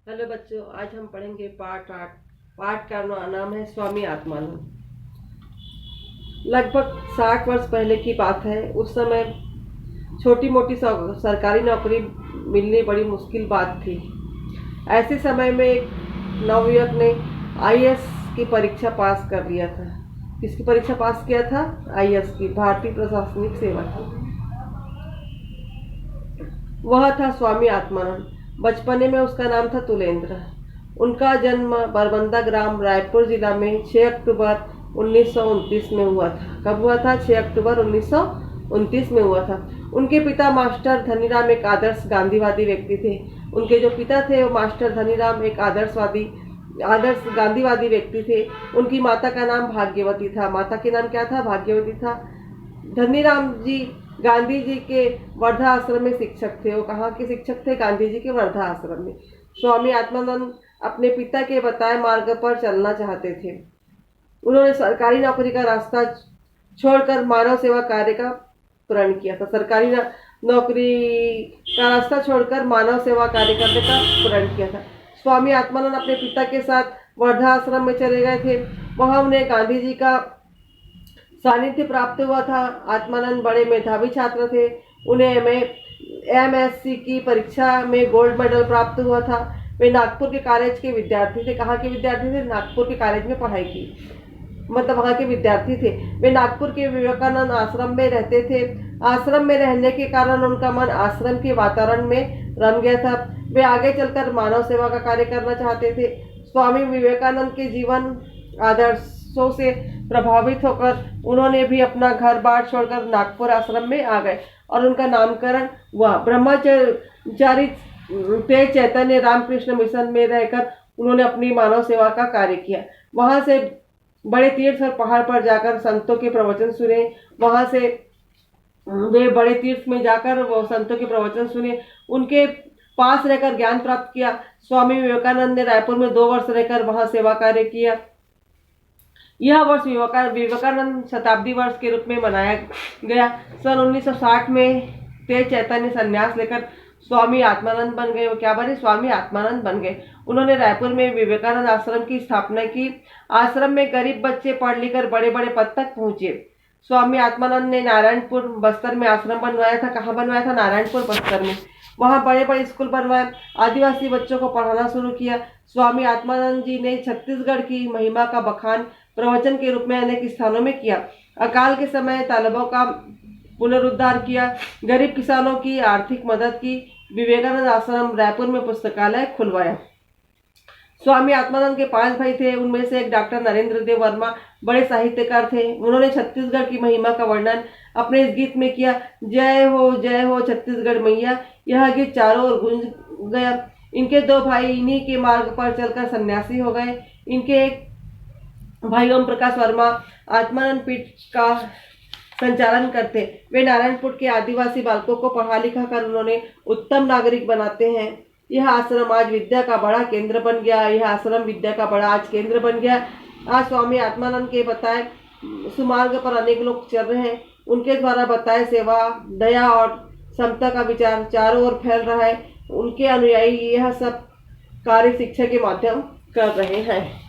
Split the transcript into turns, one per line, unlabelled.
Hello बच्चों, आज हम पढ़ेंगे पाठ 8। पाठ का नाम है स्वामी आत्मानंद। लगभग 60 वर्ष पहले की बात है। उस समय छोटी मोटी सरकारी नौकरी मिलनी बड़ी मुश्किल बात थी। ऐसे समय में एक नवयुवक ने आईएएस की परीक्षा पास कर लिया था। किसकी परीक्षा पास किया था? आईएएस की, भारतीय प्रशासनिक सेवा की। वह था स्वामी आत्मानंद। बचपने में उसका नाम था तुलेंद्र। उनका जन्म बरबंदा ग्राम, रायपुर जिला में 6 अक्टूबर 1929 में हुआ था। कब हुआ था? 6 अक्टूबर 1929 में हुआ था। उनके पिता मास्टर धनीराम एक आदर्श गांधीवादी व्यक्ति थे। उनके जो पिता थे वो मास्टर धनीराम एक आदर्श गांधीवादी व्यक्ति थे। उनकी माता का नाम भाग्यवती था। माता के नाम क्या था? भाग्यवती था। धनीराम जी गांधी जी के वर्धा आश्रम में शिक्षक थे। वो कहाँ के शिक्षक थे? गांधी जी के वर्धा आश्रम में। स्वामी आत्मानंद अपने पिता के बताए मार्ग पर चलना चाहते थे। उन्होंने सरकारी नौकरी का रास्ता छोड़कर मानव सेवा कार्य का प्रण किया था। सरकारी नौकरी का रास्ता छोड़कर मानव सेवा कार्य करने का प्रण किया था। स्वामी आत्मानंद अपने पिता के साथ वर्धा आश्रम में चले गए थे। वहां उन्हें गांधी जी का सानिध्य प्राप्त हुआ था। आत्मानंद बड़े मेधावी छात्र थे। उन्हें एमएससी की परीक्षा में गोल्ड मेडल प्राप्त हुआ था। वे नागपुर के कॉलेज के विद्यार्थी थे। कहाँ के विद्यार्थी थे? नागपुर के कॉलेज में पढ़ाई की, मतलब वहाँ के विद्यार्थी थे। वे नागपुर के विवेकानंद आश्रम में रहते थे। आश्रम में रहने के कारण उनका मन आश्रम के वातावरण में रम गया था। वे आगे चलकर मानव सेवा का कार्य करना चाहते थे। स्वामी विवेकानंद के जीवन आदर्शों से प्रभावित होकर उन्होंने भी अपना घर बार छोड़कर नागपुर आश्रम में आ गए और उनका नामकरण हुआ। ब्रह्मचारी तेज चैतन्य रामकृष्ण मिशन में रहकर उन्होंने अपनी मानव सेवा का कार्य किया। वहां से बड़े तीर्थ और पहाड़ पर जाकर संतों के प्रवचन सुने। वहां से वे बड़े तीर्थ में जाकर वो संतों के प्रवचन सुने, उनके पास रहकर ज्ञान प्राप्त किया। स्वामी विवेकानंद ने रायपुर में 2 वर्ष रहकर वहां सेवा कार्य किया। यह वर्ष विवेकानंद शताब्दी वर्ष के रूप में मनाया गया। सन 1960 में तेज चैतन्य संन्यास लेकर स्वामी आत्मानंद बन गए। वो क्या बने? स्वामी आत्मानंद बन गए। उन्होंने रायपुर में विवेकानंद आश्रम की स्थापना की। आश्रम में गरीब बच्चे पढ़ लिख कर बड़े बड़े पद तक पहुंचे। स्वामी आत्मानंद ने नारायणपुर बस्तर में आश्रम बनवाया था। कहाँ बनवाया था? नारायणपुर बस्तर में। वहां बड़े बड़े स्कूल बनवाए। आदिवासी बच्चों को पढ़ाना शुरू किया। स्वामी आत्मानंद जी ने छत्तीसगढ़ की महिमा का बखान प्रवचन के रूप में अनेक स्थानों में किया। अकाल के समय तालाबों का पुनरुद्धार किया। गरीब किसानों की आर्थिक मदद की। विवेकानंद आश्रम रायपुर में पुस्तकालय खुलवाया। स्वामी आत्मानंद के 5 भाई थे। उनमें से एक डॉक्टर नरेंद्र देव वर्मा बड़े साहित्यकार थे। उन्होंने छत्तीसगढ़ की महिमा का वर्णन अपने इस गीत में किया। जय हो छत्तीसगढ़ मैया। यह गीत चारों ओर गूंज गया। इनके 2 भाई इन्हीं के मार्ग पर चलकर सन्यासी हो गए। इनके एक भाई ओम प्रकाश वर्मा आत्मानंद पीठ का संचालन करते। वे नारायणपुर के आदिवासी बालकों को पढ़ा लिखा कर उन्होंने उत्तम नागरिक बनाते हैं। यह आश्रम आज विद्या का बड़ा केंद्र बन गया। यह आश्रम विद्या का बड़ा आज केंद्र बन गया। आज स्वामी आत्मानंद के बताए सुमार्ग पर अनेक लोग चल रहे हैं। उनके द्वारा बताए सेवा, दया और समता का विचार चारों ओर फैल रहा है। उनके अनुयायी यह सब कार्य शिक्षा के माध्यम कर रहे हैं।